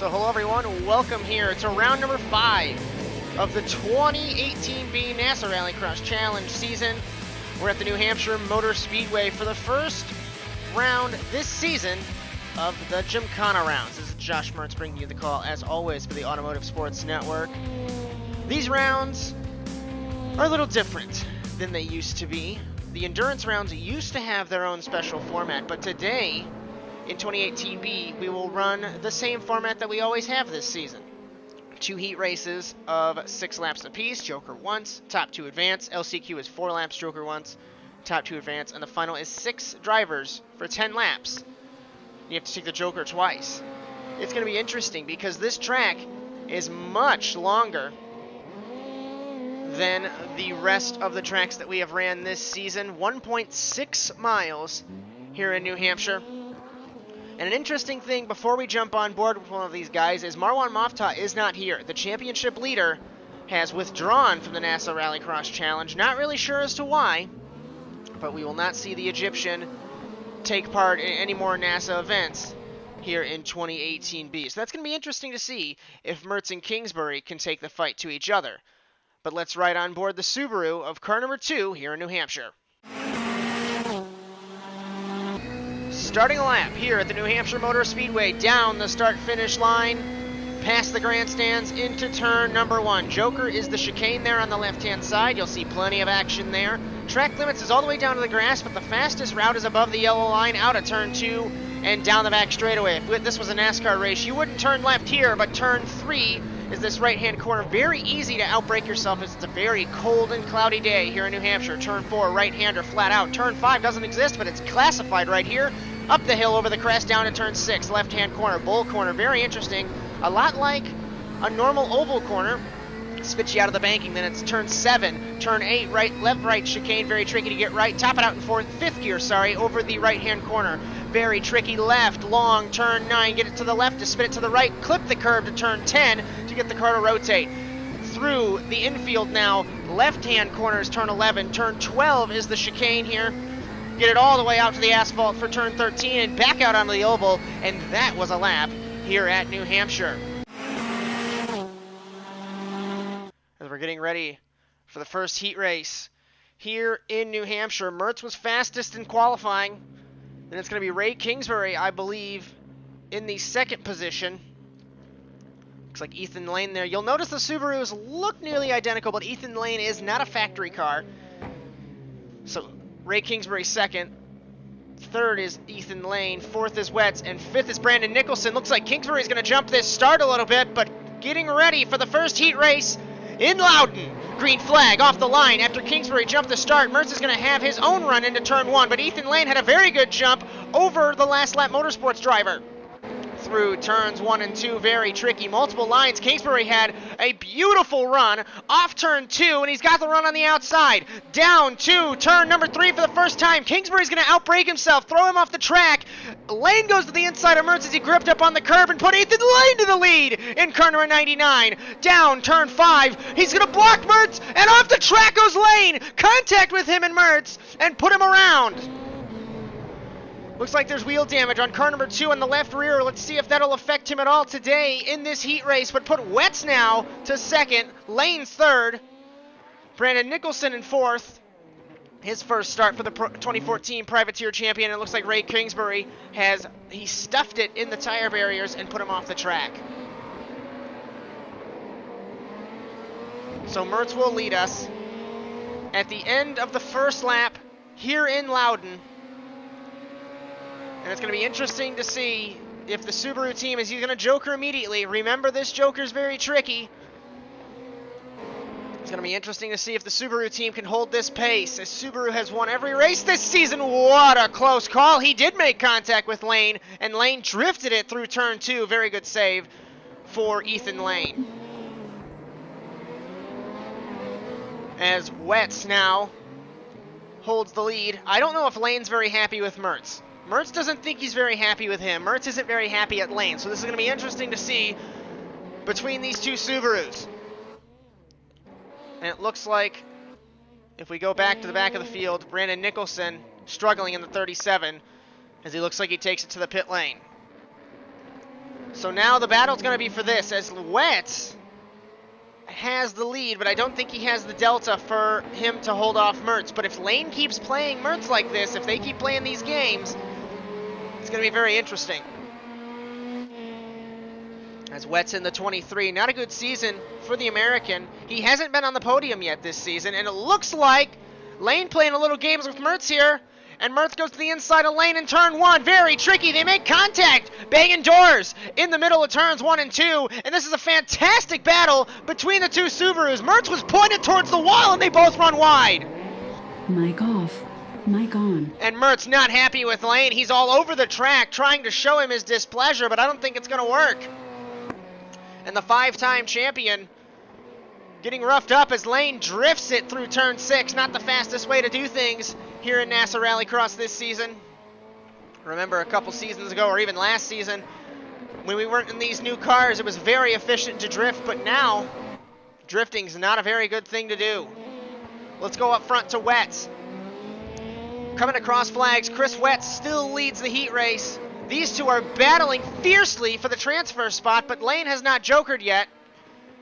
So hello everyone, welcome here to round number 5 of the 2018B NASA RallyCross Challenge season. We're at the New Hampshire Motor Speedway for the first round this season of the Gymkhana rounds. This is Josh Mertz bringing you the call, as always, for the Automotive Sports Network. These rounds are a little different than they used to be. The endurance rounds used to have their own special format, but today, in 2018B, we will run the same format that we always have this season. 2 heat races of 6 laps apiece, Joker once, top 2 advance. LCQ is 4 laps, Joker once, top 2 advance, and the final is 6 drivers for 10 laps. You have to take the Joker twice. It's going to be interesting because this track is much longer than the rest of the tracks that we have ran this season. 1.6 miles here in New Hampshire. And an interesting thing before we jump on board with one of these guys is Marwan Moftah is not here. The championship leader has withdrawn from the NASA RallyCross Challenge. Not really sure as to why, but we will not see the Egyptian take part in any more NASA events here in 2018B. So that's going to be interesting to see if Mertz and Kingsbury can take the fight to each other. But let's ride on board the Subaru of car number 2 here in New Hampshire. Starting a lap here at the New Hampshire Motor Speedway, down the start-finish line, past the grandstands, into turn number 1. Joker is the chicane there on the left-hand side. You'll see plenty of action there. Track limits is all the way down to the grass, but the fastest route is above the yellow line, out of turn 2, and down the back straightaway. If this was a NASCAR race, you wouldn't turn left here, but turn 3 is this right-hand corner. Very easy to outbrake yourself as it's a very cold and cloudy day here in New Hampshire. Turn 4, right-hander, flat out. Turn 5 doesn't exist, but it's classified right here. Up the hill, over the crest, down to turn 6, left-hand corner, bull corner. Very interesting. A lot like a normal oval corner. Spits you out of the banking. Then it's turn 7, turn 8, right, left, right, chicane. Very tricky to get right. Top it out in fifth gear, over the right-hand corner. Very tricky left, long, turn 9. Get it to the left to spin it to the right. Clip the curve to turn 10 to get the car to rotate. Through the infield now, left-hand corner is turn 11. Turn 12 is the chicane here. Get it all the way out to the asphalt for turn 13 and back out onto the oval, and that was a lap here at New Hampshire. As we're getting ready for the first heat race here in New Hampshire, Mertz was fastest in qualifying. Then it's going to be Ray Kingsbury, I believe, in the second position. Looks like Ethan Lane there. You'll notice the Subarus look nearly identical, but Ethan Lane is not a factory car. So Ray Kingsbury second. Third is Ethan Lane. Fourth is Wetz. And fifth is Brandon Nicholson. Looks like Kingsbury's going to jump this start a little bit, but getting ready for the first heat race in Loudon. Green flag off the line after Kingsbury jumped the start. Mertz is going to have his own run into turn 1, but Ethan Lane had a very good jump over the last lap motorsports driver. Through turns 1 and 2, very tricky, multiple lines. Kingsbury had a beautiful run off turn 2, and he's got the run on the outside. Down to turn number 3 for the first time. Kingsbury's going to outbrake himself, throw him off the track. Lane goes to the inside of Mertz as he gripped up on the curb and put Ethan Lane to the lead in car number 99. Down turn 5, he's going to block Mertz, and off the track goes Lane. Contact with him and Mertz, and put him around. Looks like there's wheel damage on car number 2 on the left rear. Let's see if that'll affect him at all today in this heat race. But put Wetz now to second, Lane third, Brandon Nicholson in fourth. His first start for the 2014 Privateer Champion. It looks like Ray Kingsbury he stuffed it in the tire barriers and put him off the track. So Mertz will lead us at the end of the first lap here in Loudon. And it's going to be interesting to see if the Subaru team is going to Joker immediately. Remember, this Joker's very tricky. It's going to be interesting to see if the Subaru team can hold this pace, as Subaru has won every race this season. What a close call. He did make contact with Lane, and Lane drifted it through turn 2. Very good save for Ethan Lane. As Wetz now holds the lead. I don't know if Lane's very happy with Mertz. Mertz doesn't think he's very happy with him. Mertz isn't very happy at Lane. So this is going to be interesting to see between these two Subarus. And it looks like, if we go back to the back of the field, Brandon Nicholson struggling in the 37, as he looks like he takes it to the pit lane. So now the battle's going to be for this, as Wetz has the lead, but I don't think he has the delta for him to hold off Mertz. But if Lane keeps playing Mertz like this, if they keep playing these games, it's going to be very interesting. As Wetz in the 23, not a good season for the American. He hasn't been on the podium yet this season, and it looks like Lane playing a little games with Mertz here. And Mertz goes to the inside of Lane in turn 1. Very tricky. They make contact. Banging doors in the middle of turns 1 and 2. And this is a fantastic battle between the two Subarus. Mertz was pointed towards the wall, and they both run wide. Mic off. Mic on. And Mertz not happy with Lane. He's all over the track trying to show him his displeasure, but I don't think it's going to work. And the 5-time champion getting roughed up as Lane drifts it through turn 6. Not the fastest way to do things here in NASA Rallycross this season. Remember a couple seasons ago, or even last season, when we weren't in these new cars, it was very efficient to drift, but now drifting's not a very good thing to do. Let's go up front to Wetz. Coming across flags, Chris Wetz still leads the heat race. These two are battling fiercely for the transfer spot, but Lane has not jokered yet.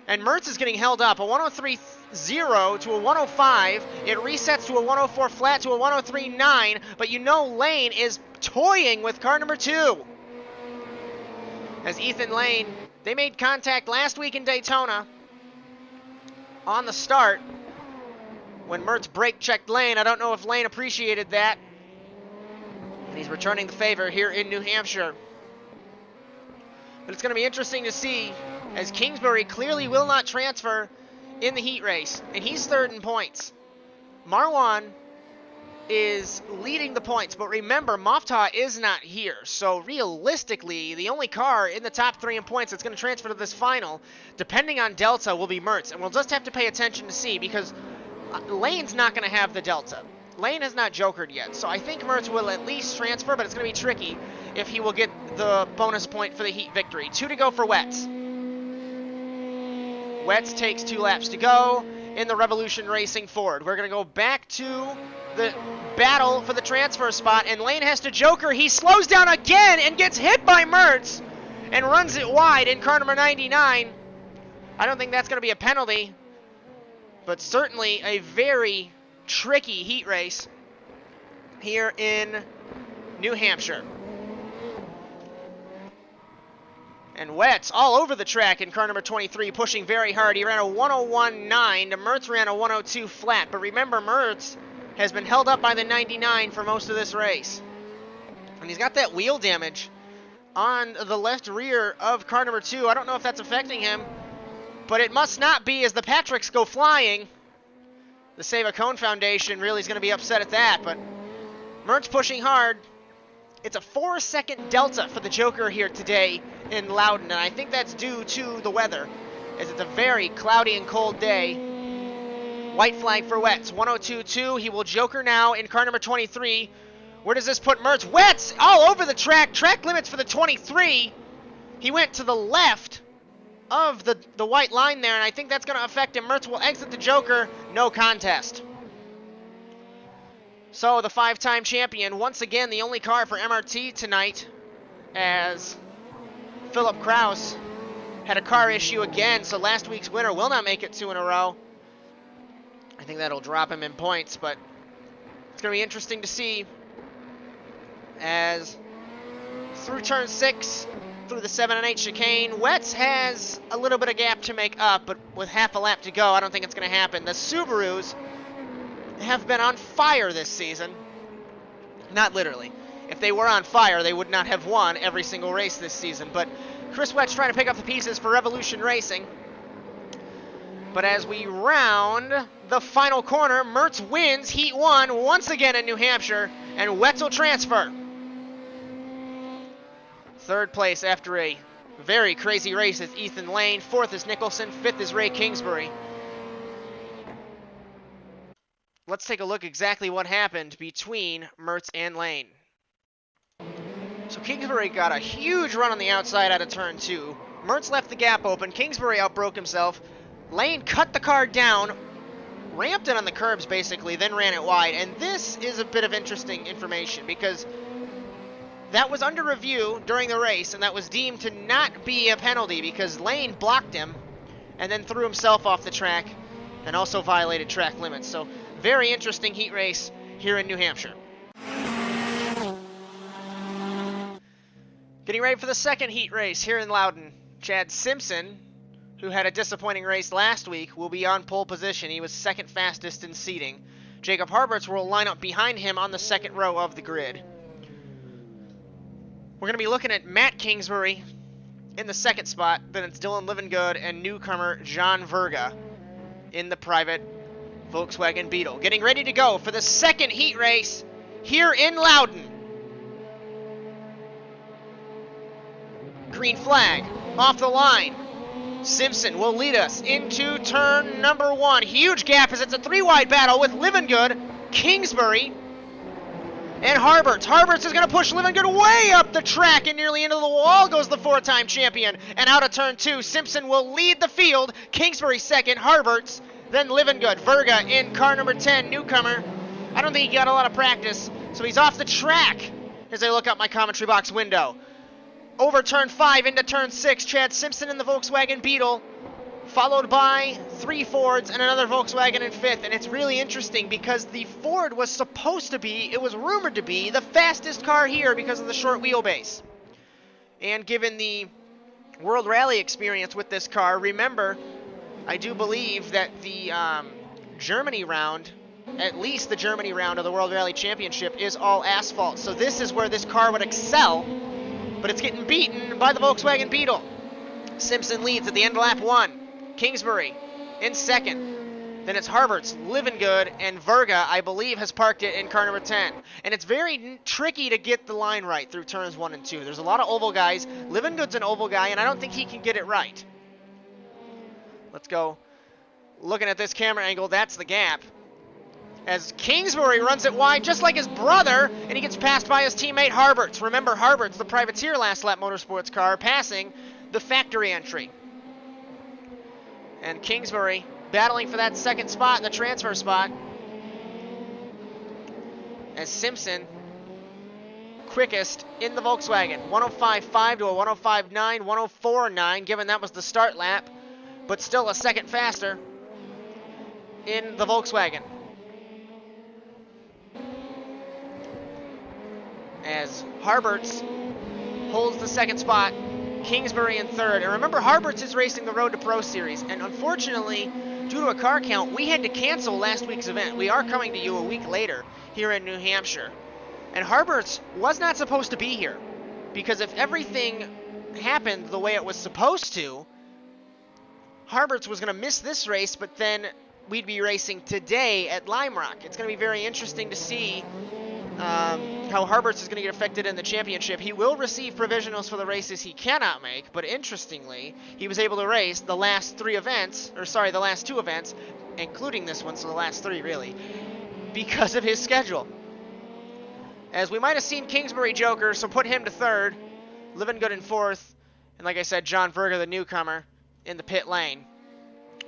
And Mertz is getting held up. A 103.0 to a 105. It resets to a 104 flat to a 103.9. But you know Lane is toying with car number 2. As Ethan Lane, they made contact last week in Daytona on the start when Mertz brake checked Lane. I don't know if Lane appreciated that. And he's returning the favor here in New Hampshire. But it's going to be interesting to see, as Kingsbury clearly will not transfer in the heat race, and he's third in points. Marwan is leading the points, but remember, Moftah is not here, so realistically, the only car in the top 3 in points that's going to transfer to this final, depending on Delta, will be Mertz, and we'll just have to pay attention to see, because Lane's not going to have the Delta. Lane has not jokered yet, so I think Mertz will at least transfer, but it's going to be tricky if he will get the bonus point for the heat victory. 2 to go for Wetz. Wetz takes 2 laps to go in the Revolution Racing Ford. We're going to go back to the battle for the transfer spot, and Lane has to joker. He slows down again and gets hit by Mertz and runs it wide in car number 99. I don't think that's going to be a penalty, but certainly a very tricky heat race here in New Hampshire. And Wetz all over the track in car number 23, pushing very hard. He ran a 101.9. Mertz ran a 102 flat. But remember, Mertz has been held up by the 99 for most of this race. And he's got that wheel damage on the left rear of car number 2. I don't know if that's affecting him, but it must not be, as the Patricks go flying. The Save a Cone Foundation really is going to be upset at that, but Mertz pushing hard. It's a 4-second delta for the Joker here today in Loudon, and I think that's due to the weather, as it's a very cloudy and cold day. White flag for Wetz, 102.2. He will Joker now in car number 23. Where does this put Mertz? Wetz all over the track. Track limits for the 23. He went to the left of the white line there, and I think that's going to affect him. Mertz will exit the Joker. No contest. So the 5-time champion, once again the only car for MRT tonight, as Philip Kraus had a car issue again, so last week's winner will not make it 2 in a row. I think that'll drop him in points, but it's going to be interesting to see as through turn 6, through the 7 and 8 chicane, Wetz has a little bit of gap to make up, but with half a lap to go, I don't think it's going to happen. The Subarus have been on fire this season. Not literally. If they were on fire, they would not have won every single race this season. But Chris Wetz trying to pick up the pieces for Revolution Racing. But as we round the final corner, Mertz wins Heat 1 once again in New Hampshire, and Wetz will transfer. 3rd place after a very crazy race is Ethan Lane. 4th is Nicholson. 5th is Ray Kingsbury. Let's take a look exactly what happened between Mertz and Lane. So Kingsbury got a huge run on the outside out of turn 2. Mertz left the gap open. Kingsbury outbroke himself. Lane cut the car down, ramped it on the curbs basically, then ran it wide. And this is a bit of interesting information because that was under review during the race, and that was deemed to not be a penalty because Lane blocked him and then threw himself off the track and also violated track limits. So very interesting heat race here in New Hampshire. Getting ready for the second heat race here in Loudon. Chad Simpson, who had a disappointing race last week, will be on pole position. He was second fastest in seating. Jacob Harberts will line up behind him on the second row of the grid. We're going to be looking at Matt Kingsbury in the second spot. Then it's Dylan Livengood and newcomer John Verga in the private Volkswagen Beetle. Getting ready to go for the second heat race here in Loudon. Green flag off the line. Simpson will lead us into turn number 1. Huge gap as it's a 3-wide battle with Livengood, Kingsbury, and Harberts. Harberts is going to push Livengood way up the track and nearly into the wall goes the 4-time champion. And out of turn 2, Simpson will lead the field. Kingsbury second, Harberts, then Livengood. Verga in car number 10, newcomer. I don't think he got a lot of practice, so he's off the track as I look out my commentary box window. Over turn 5 into turn 6, Chad Simpson in the Volkswagen Beetle, followed by 3 Fords and another Volkswagen in 5th. And it's really interesting because the Ford was supposed to be, it was rumored to be, the fastest car here because of the short wheelbase. And given the World Rally experience with this car, remember, I do believe that the Germany round, at least the Germany round of the World Rally Championship, is all asphalt. So this is where this car would excel. But it's getting beaten by the Volkswagen Beetle. Simpson leads at the end of lap 1. Kingsbury in second. Then it's Harberts, Livengood, and Verga, I believe, has parked it in car number 10. And it's very tricky to get the line right through turns 1 and 2. There's a lot of oval guys. Livengood's an oval guy, and I don't think he can get it right. Let's go. Looking at this camera angle, that's the gap. As Kingsbury runs it wide, just like his brother, and he gets passed by his teammate Harberts. Remember, Harberts, the privateer last lap motorsports car, passing the factory entry. And Kingsbury battling for that second spot, the transfer spot. As Simpson, quickest in the Volkswagen. 105.5 to a 105.9, 104.9, given that was the start lap, but still a second faster in the Volkswagen. As Harberts holds the second spot, Kingsbury in third. And remember, Harberts is racing the Road to Pro Series, and unfortunately, due to a car count, we had to cancel last week's event. We are coming to you a week later here in New Hampshire. And Harberts was not supposed to be here, because if everything happened the way it was supposed to, Harberts was going to miss this race, but then we'd be racing today at Lime Rock. It's going to be very interesting to see how Harberts is going to get affected in the championship. He will receive provisionals for the races he cannot make, but interestingly, he was able to race the last the last 2 events, including this one, so the last 3 really, because of his schedule. As we might have seen Kingsbury joker, so put him to third, Livengood in 4th, and like I said, John Verga, the newcomer, in the pit lane.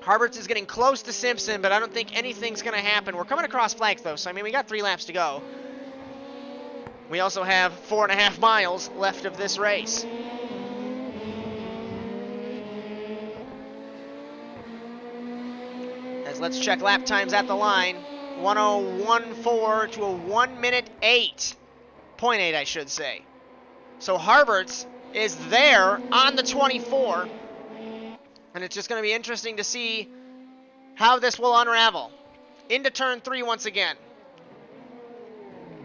Harberts is getting close to Simpson, but I don't think anything's going to happen. We're coming across flags, though, so I mean, we got 3 laps to go. We also have 4.5 miles left of this race. As let's check lap times at the line. 1:01.4 to a 1:08. 0.8, I should say. So Harberts is there on the 24. And it's just going to be interesting to see how this will unravel. Into turn 3 once again.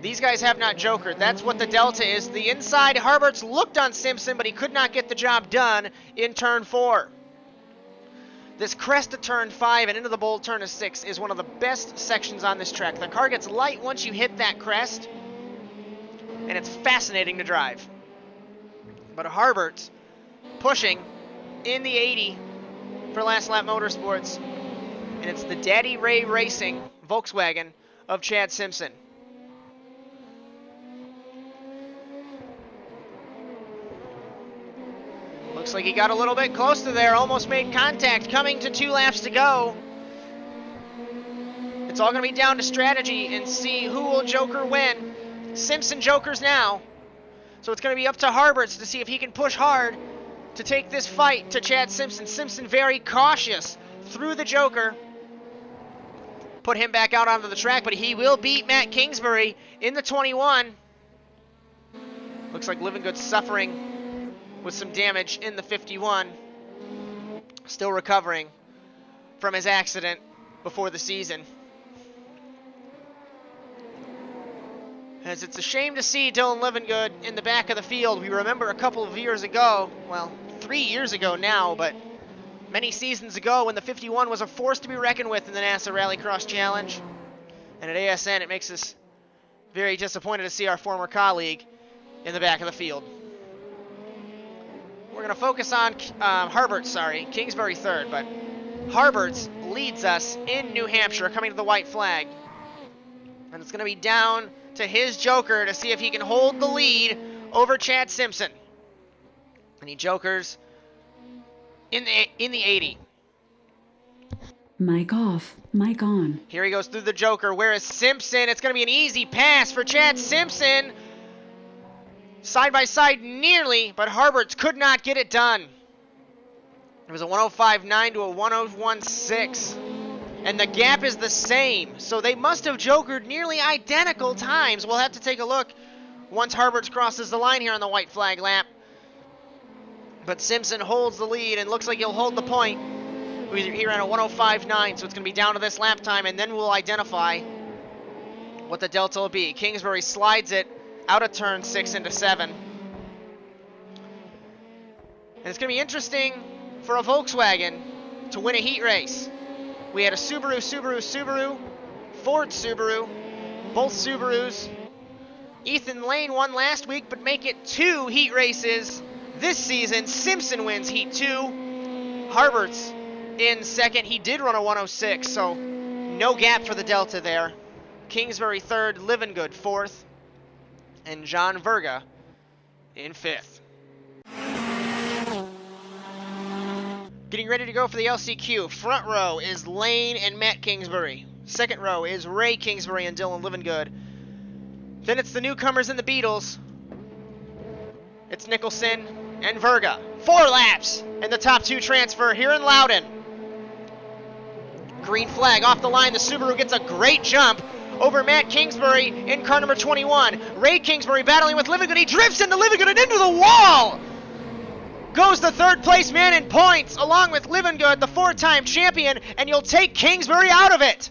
These guys have not jokered. That's what the delta is. The inside, Harberts looked on Simpson, but he could not get the job done in turn 4. This crest to turn 5 and into the bold turn of 6 is one of the best sections on this track. The car gets light once you hit that crest, and it's fascinating to drive. But Harberts pushing in the 80 for Last Lap Motorsports, and it's the Daddy Ray Racing Volkswagen of Chad Simpson. Looks like he got a little bit close to there, almost made contact, coming to 2 laps to go. It's all going to be down to strategy and see who will joker when. Simpson jokers now. So it's going to be up to Harberts to see if he can push hard to take this fight to Chad Simpson. Simpson very cautious through the Joker. Put him back out onto the track, but he will beat Matt Kingsbury in the 21. Looks like Living Good suffering with some damage in the 51. Still recovering from his accident before the season. As it's a shame to see Dylan Livingood in the back of the field. We remember a couple of years ago, well, 3 years ago now, but many seasons ago when the 51 was a force to be reckoned with in the NASA Rallycross Challenge. And at ASN, it makes us very disappointed to see our former colleague in the back of the field. We're going to focus on Kingsbury third, but Harberts leads us in New Hampshire, coming to the white flag. And it's going to be down to his Joker to see if he can hold the lead over Chad Simpson. And he Jokers in the 80. Mic off, mic on. Here he goes through the Joker. Where is Simpson? It's going to be an easy pass for Chad Simpson. Side by side nearly, but Harberts could not get it done. It was a 105.9 to a 101.6. And the gap is the same. So they must have jokered nearly identical times. We'll have to take a look once Harberts crosses the line here on the white flag lap. But Simpson holds the lead and looks like he'll hold the point. He ran a 105.9, so it's going to be down to this lap time, and then we'll identify what the delta will be. Kingsbury slides it out of turn 6 into 7. And it's going to be interesting for a Volkswagen to win a heat race. We had a Subaru, Ford Subaru, both Subarus. Ethan Lane won last week, but make it 2 heat races this season. Simpson wins heat 2. Harberts in second. He did run a 106, so no gap for the delta there. Kingsbury third, Livingood fourth, and John Verga in fifth. Getting ready to go for the LCQ. Front row is Lane and Matt Kingsbury. Second row is Ray Kingsbury and Dylan Livingood. Then it's the newcomers and the Beatles. It's Nicholson and Verga. 4 laps, and the top 2 transfer here in Loudon. Green flag off the line. The Subaru gets a great jump over Matt Kingsbury in car number 21. Ray Kingsbury battling with Livingood. He drifts into Livingood and into the wall. Goes the third place man in points, along with Livingood, the 4-time champion, and you'll take Kingsbury out of it.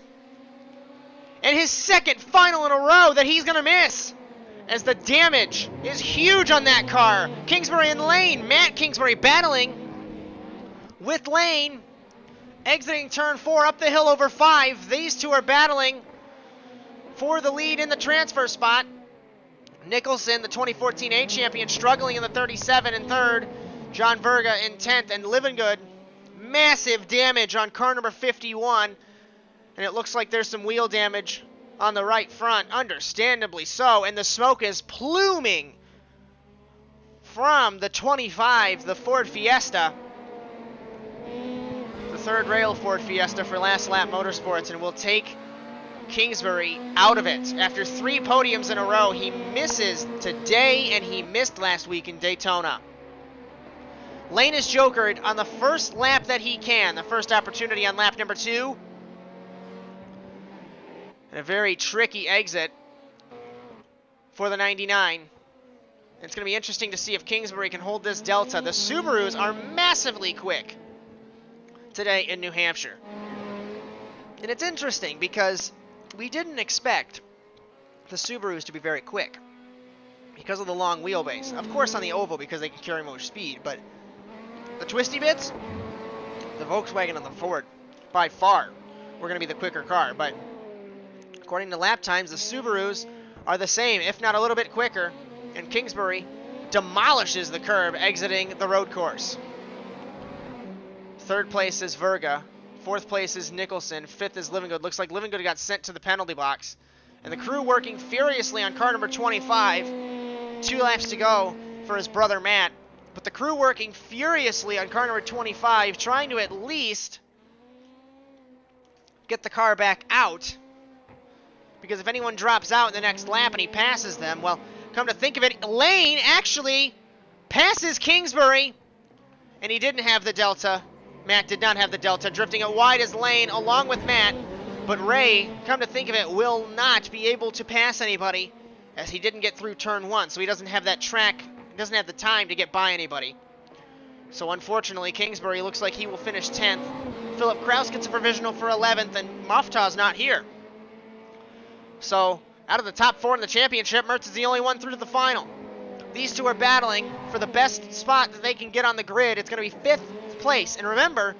And his second final in a row that he's going to miss, as the damage is huge on that car. Kingsbury and Lane. Matt Kingsbury battling with Lane, exiting turn 4 up the hill over 5. These two are battling for the lead in the transfer spot. Nicholson, the 2014 A champion, struggling in the 37 in third. John Verga in 10th, and Livingood, massive damage on car number 51. And it looks like there's some wheel damage on the right front, understandably so. And the smoke is pluming from the 25, the Ford Fiesta. The third rail Ford Fiesta for Last Lap Motorsports, and will take Kingsbury out of it. After 3 podiums in a row, he misses today, and he missed last week in Daytona. Lane is jokered on the first lap that he can, the first opportunity on lap number 2. And a very tricky exit for the 99. It's going to be interesting to see if Kingsbury can hold this delta. The Subarus are massively quick today in New Hampshire. And it's interesting because we didn't expect the Subarus to be very quick because of the long wheelbase. Of course on the oval because they can carry more speed, but the twisty bits, the Volkswagen and the Ford, by far, were going to be the quicker car. But according to lap times, the Subarus are the same, if not a little bit quicker. And Kingsbury demolishes the curb, exiting the road course. Third place is Verga. Fourth place is Nicholson. Fifth is Livingood. Looks like Livingood got sent to the penalty box. And the crew working furiously on car number 25. 2 laps to go for his brother Matt. But the crew working furiously on car number 25, trying to at least get the car back out. Because if anyone drops out in the next lap and he passes them, well, Come to think of it, Lane actually passes Kingsbury, and he didn't have the Delta. Matt did not have the Delta, drifting it wide as Lane along with Matt. But Ray, come to think of it, will not be able to pass anybody as he didn't get through turn 1, so he doesn't have that track, he doesn't have the time to get by anybody. So unfortunately, Kingsbury looks like he will finish 10th. Philip Kraus gets a provisional for 11th, and Muftah's not here. So out of the top 4 in the championship, Mertz is the only one through to the final. These two are battling for the best spot that they can get on the grid. It's going to be 5th place. And remember,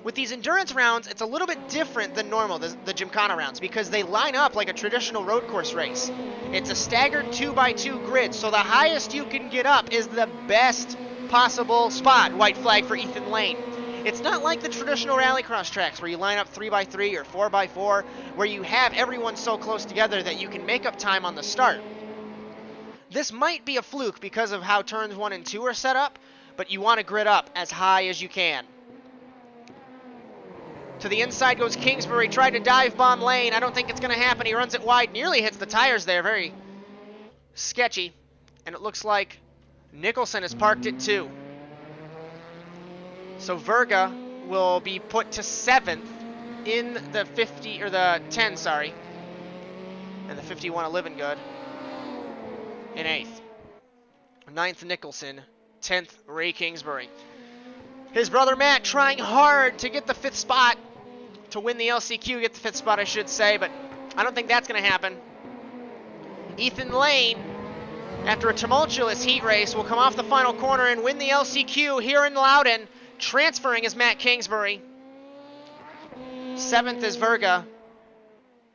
with these endurance rounds, it's a little bit different than normal, the Gymkhana rounds, because they line up like a traditional road course race. It's a staggered 2x2 grid, so the highest you can get up is the best possible spot. White flag for Ethan Lane. It's not like the traditional rallycross tracks where you line up 3x3 or 4x4, where you have everyone so close together that you can make up time on the start. This might be a fluke because of how turns 1 and 2 are set up, but you want to grid up as high as you can. To the inside goes Kingsbury, tried to dive bomb Lane. I don't think it's going to happen. He runs it wide, nearly hits the tires there. Very sketchy. And it looks like Nicholson has parked it too. So Verga will be put to 7th in the 10, sorry. And the 51 of Living Good in 8th. 9th Nicholson, 10th Ray Kingsbury. His brother Matt trying hard to get the 5th spot, to win the LCQ, get the 5th spot I should say, but I don't think that's going to happen. Ethan Lane, after a tumultuous heat race, will come off the final corner and win the LCQ here in Loudon, transferring as Matt Kingsbury. 7th is Verga.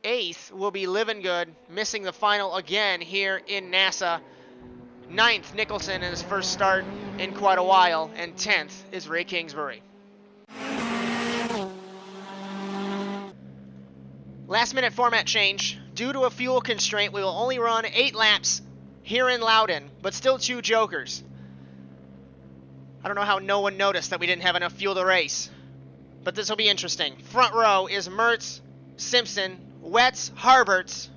8th will be Living Good, missing the final again here in NASA. 9th, Nicholson in his first start in quite a while, and 10th is Ray Kingsbury. Last minute format change. Due to a fuel constraint, we will only run 8 laps here in Loudon, but still 2 jokers. I don't know how no one noticed that we didn't have enough fuel to race, but this will be interesting. Front row is Mertz, Simpson, Wetz, Harberts,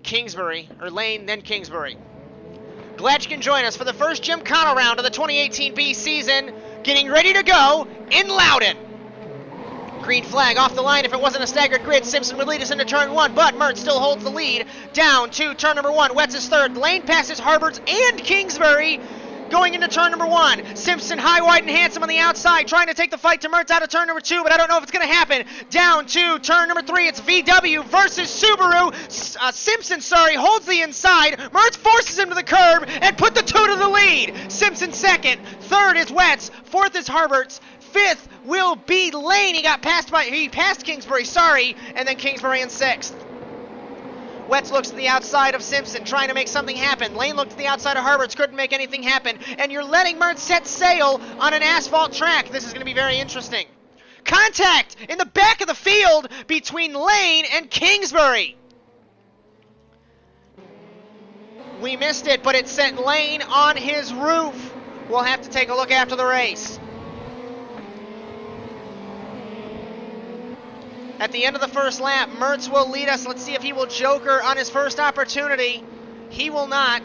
Kingsbury, or Lane, then Kingsbury. Glad you can join us for the first Gymkhana round of the 2018 B season, getting ready to go in Loudon. Green flag off the line. If it wasn't a staggered grid, Simpson would lead us into turn 1, but Mertz still holds the lead. Down to turn number 1. Wetz is 3rd. Lane passes Harberts and Kingsbury going into turn number 1. Simpson high, wide, and handsome on the outside, trying to take the fight to Mertz out of turn number 2, but I don't know if it's going to happen. Down to turn number 3. It's VW versus Subaru. Simpson, holds the inside. Mertz forces him to the curb and put the 2 to the lead. Simpson 2nd. 3rd is Wetz. 4th is Harberts. 5th will be Lane. He passed Kingsbury, and then Kingsbury in 6th. Wetz looks to the outside of Simpson, trying to make something happen. Lane looked to the outside of Harberts, couldn't make anything happen. And you're letting Mertz set sail on an asphalt track. This is going to be very interesting. Contact in the back of the field between Lane and Kingsbury. We missed it, but it sent Lane on his roof. We'll have to take a look after the race. At the end of the first lap, Mertz will lead us. Let's see if he will joker on his first opportunity. He will not.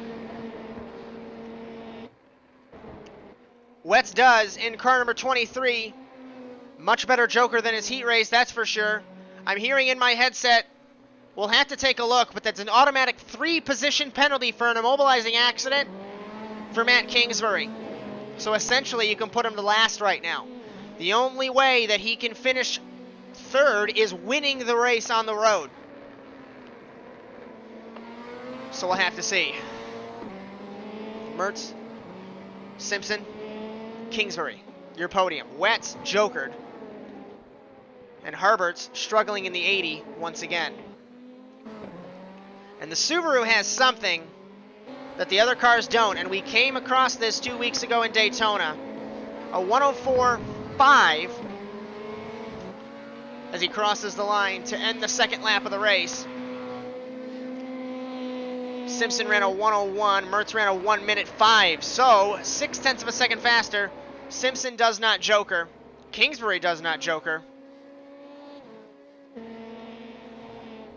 Wetz does in car number 23. Much better joker than his heat race, that's for sure. I'm hearing in my headset, we'll have to take a look, but that's an automatic 3-position penalty for an immobilizing accident for Matt Kingsbury. So essentially, you can put him to last right now. The only way that he can finish 3rd is winning the race on the road. So we'll have to see. Mertz, Simpson, Kingsbury, your podium. Wetz, jokered. And Harberts struggling in the 80 once again. And the Subaru has something that the other cars don't, and we came across this 2 weeks ago in Daytona. A 104.5 as he crosses the line to end the second lap of the race. Simpson ran a 101, Mertz ran a 1:05, so 0.6 of a second faster. Simpson does not joker. Kingsbury does not joker.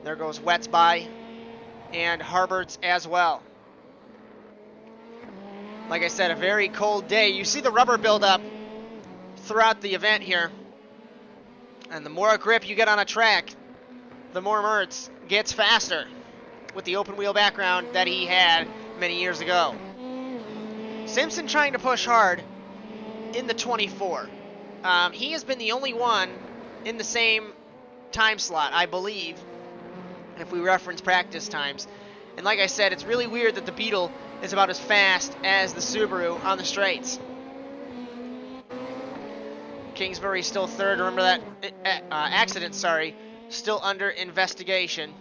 There goes Wetz by. and Harbert's as well. Like I said, a very cold day. You see the rubber buildup throughout the event here. And the more grip you get on a track, the more Mertz gets faster with the open wheel background that he had many years ago. Simpson trying to push hard in the 24. He has been the only one in the same time slot, I believe, if we reference practice times. And like I said, it's really weird that the Beetle is about as fast as the Subaru on the straights. Kingsbury still third. Remember that accident, still under investigation.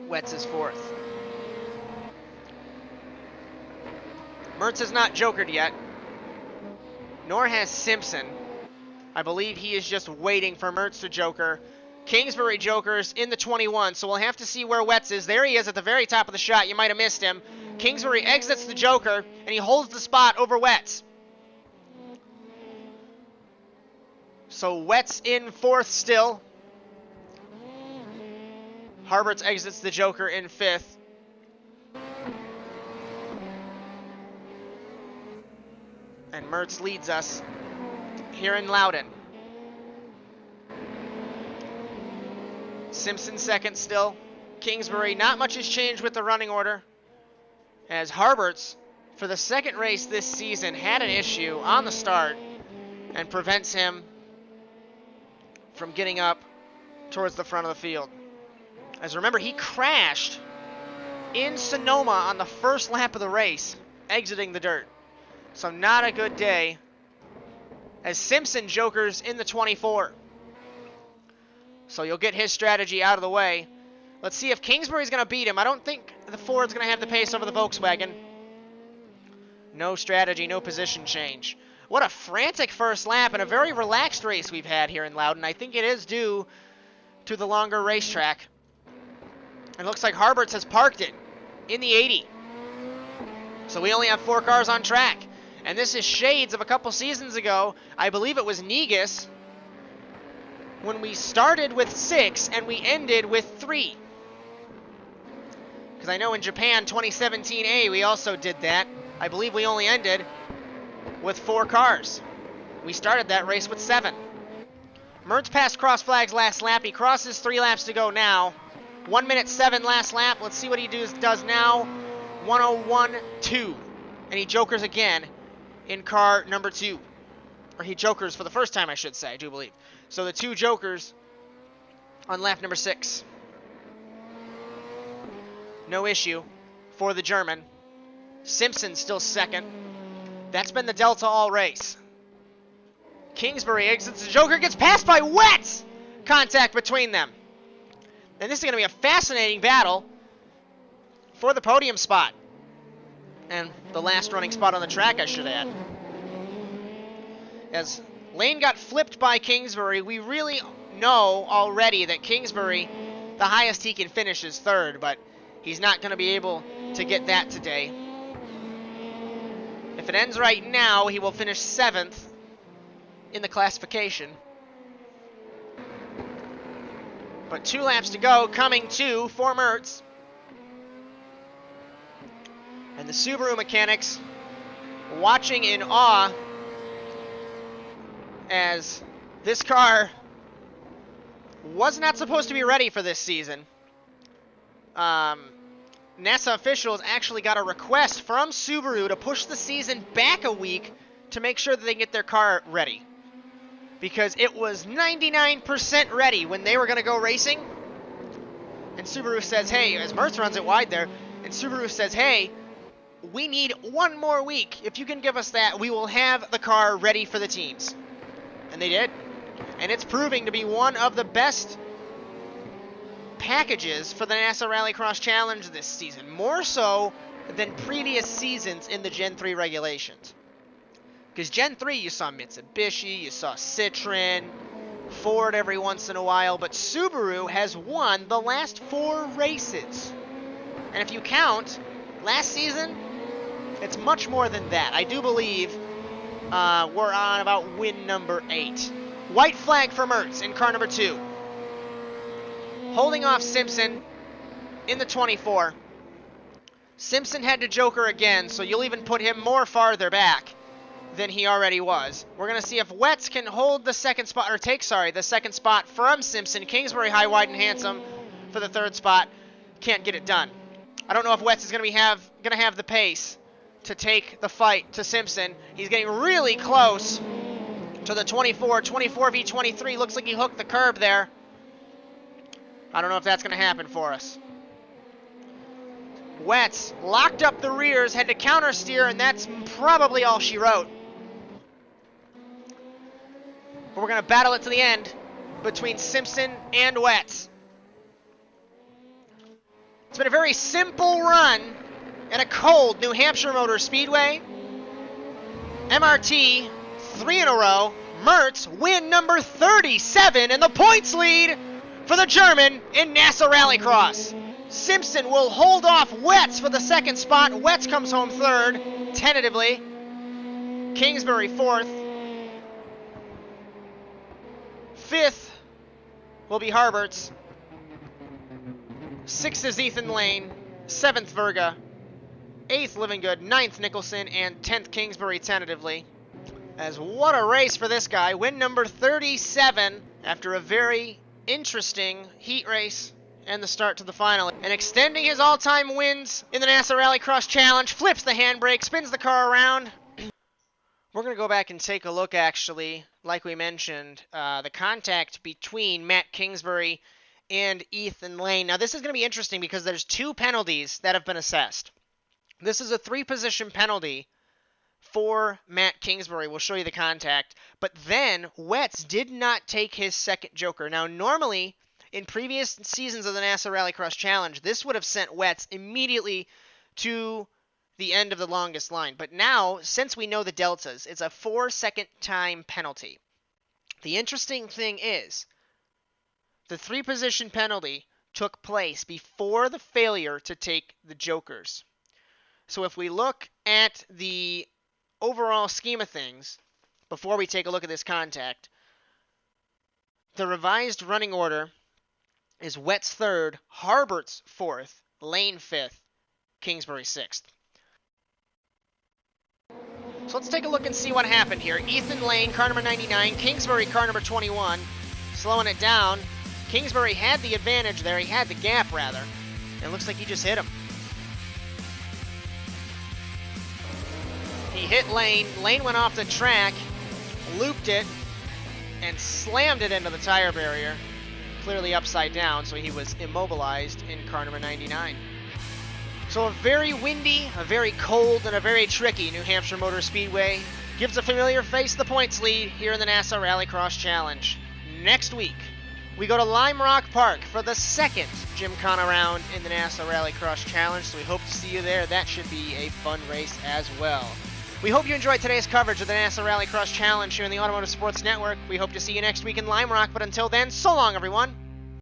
Wetz is fourth. Mertz has not jokered yet, nor has Simpson. I believe he is just waiting for Mertz to joker. Kingsbury jokers in the 21, so we'll have to see where Wetz is. There he is at the very top of the shot. You might have missed him. Kingsbury exits the joker, and he holds the spot over Wetz. So Wetz in fourth still. Harbert's exits the joker in fifth. And Mertz leads us here in Loudon. Simpson second still. Kingsbury, not much has changed with the running order, as Harbert's, for the second race this season, had an issue on the start and prevents him from getting up towards the front of the field. As remember, he crashed in Sonoma on the first lap of the race, exiting the dirt. So not a good day, as Simpson jokers in the 24. So you'll get his strategy out of the way. Let's see if Kingsbury's going to beat him. I don't think the Ford's going to have the pace over the Volkswagen. No strategy, no position change. What a frantic first lap and a very relaxed race we've had here in Loudon. I think it is due to the longer racetrack. It looks like Harbert's has parked it in the 80. So we only have 4 cars on track. And this is shades of a couple seasons ago. I believe it was Negus when we started with 6 and we ended with 3. Because I know in Japan 2017A we also did that. I believe we only ended with 4 cars. We started that race with 7. Mertz passed cross flags last lap. He crosses 3 laps to go now. 1 minute 7 last lap. Let's see what he does now. 1:01.2. And he jokers again in car number 2. Or he jokers for the first time, I should say, I do believe. So the 2 jokers on lap number 6. No issue for the German. Simpson still second. That's been the Delta all race. Kingsbury exits the joker, gets passed by Wetz! Contact between them. And this is going to be a fascinating battle for the podium spot. And the last running spot on the track, I should add. As Lane got flipped by Kingsbury, we really know already that Kingsbury, the highest he can finish is 3rd, but he's not going to be able to get that today. If it ends right now, he will finish 7th in the classification. But 2 laps to go, coming to for Mertz. And the Subaru mechanics watching in awe as this car was not supposed to be ready for this season. NASA officials actually got a request from Subaru to push the season back a week to make sure that they can get their car ready. Because it was 99% ready when they were going to go racing. And Subaru says, hey, as Mertz runs it wide there, and Subaru says, hey, we need 1 more week. If you can give us that, we will have the car ready for the teams. And they did. And it's proving to be one of the best packages for the NASA RallyCross Challenge this season. More so than previous seasons in the Gen 3 regulations. Because Gen 3, you saw Mitsubishi, you saw Citroen, Ford every once in a while, but Subaru has won the last 4 races. And if you count last season, it's much more than that. I do believe we're on about win number 8. White flag for Mertz in car number 2. Holding off Simpson in the 24. Simpson had to joker again, so you'll even put him more farther back than he already was. We're going to see if Wetz can hold the second spot, or take, the second spot from Simpson. Kingsbury high, wide, and handsome for the third spot. Can't get it done. I don't know if Wetz is going to have the pace to take the fight to Simpson. He's getting really close to the 24. 24 v 23. Looks like he hooked the curb there. I don't know if that's going to happen for us. Wetz locked up the rears, had to counter steer, and that's probably all she wrote. But we're going to battle it to the end between Simpson and Wetz. It's been a very simple run at a cold New Hampshire Motor Speedway. MRT, 3 in a row. Mertz, win number 37, and the points lead for the German in NASA RallyCross. Simpson will hold off Wetz for the second spot. Wetz comes home third, tentatively. Kingsbury fourth. Fifth will be Harberts. Sixth is Ethan Lane. Seventh, Verga. Eighth, Livingood. Ninth, Nicholson. And 10th, Kingsbury, tentatively. As what a race for this guy. Win number 37 after a very interesting heat race and the start to the final. And extending his all-time wins in the NASA RallyCross Challenge, flips the handbrake, spins the car around. We're going to go back and take a look, actually, like we mentioned, the contact between Matt Kingsbury and Ethan Lane. Now, this is going to be interesting because there's 2 penalties that have been assessed. This is a 3-position penalty for Matt Kingsbury. We'll show you the contact. But then, Wetz did not take his second joker. Now, normally, in previous seasons of the NASA RallyCross Challenge, this would have sent Wetz immediately to the end of the longest line. But now, since we know the deltas, it's a 4-second time penalty. The interesting thing is, the 3-position penalty took place before the failure to take the jokers. So if we look at the overall scheme of things, before we take a look at this contact, the revised running order is Wetz third, Harberts fourth, Lane fifth, Kingsbury sixth. So let's take a look and see what happened here. Ethan Lane, car number 99, Kingsbury, car number 21, slowing it down. Kingsbury had the advantage there, he had the gap rather, and it looks like he just hit him. He hit Lane, Lane went off the track, looped it, and slammed it into the tire barrier, clearly upside down, so he was immobilized in car number 99. So a very windy, a very cold, and a very tricky New Hampshire Motor Speedway gives a familiar face the points lead here in the NASA RallyCross Challenge. Next week, we go to Lime Rock Park for the second Gymkhana round in the NASA RallyCross Challenge, so we hope to see you there. That should be a fun race as well. We hope you enjoyed today's coverage of the NASA RallyCross Challenge here in the Automotive Sports Network. We hope to see you next week in Lime Rock, but until then, so long everyone.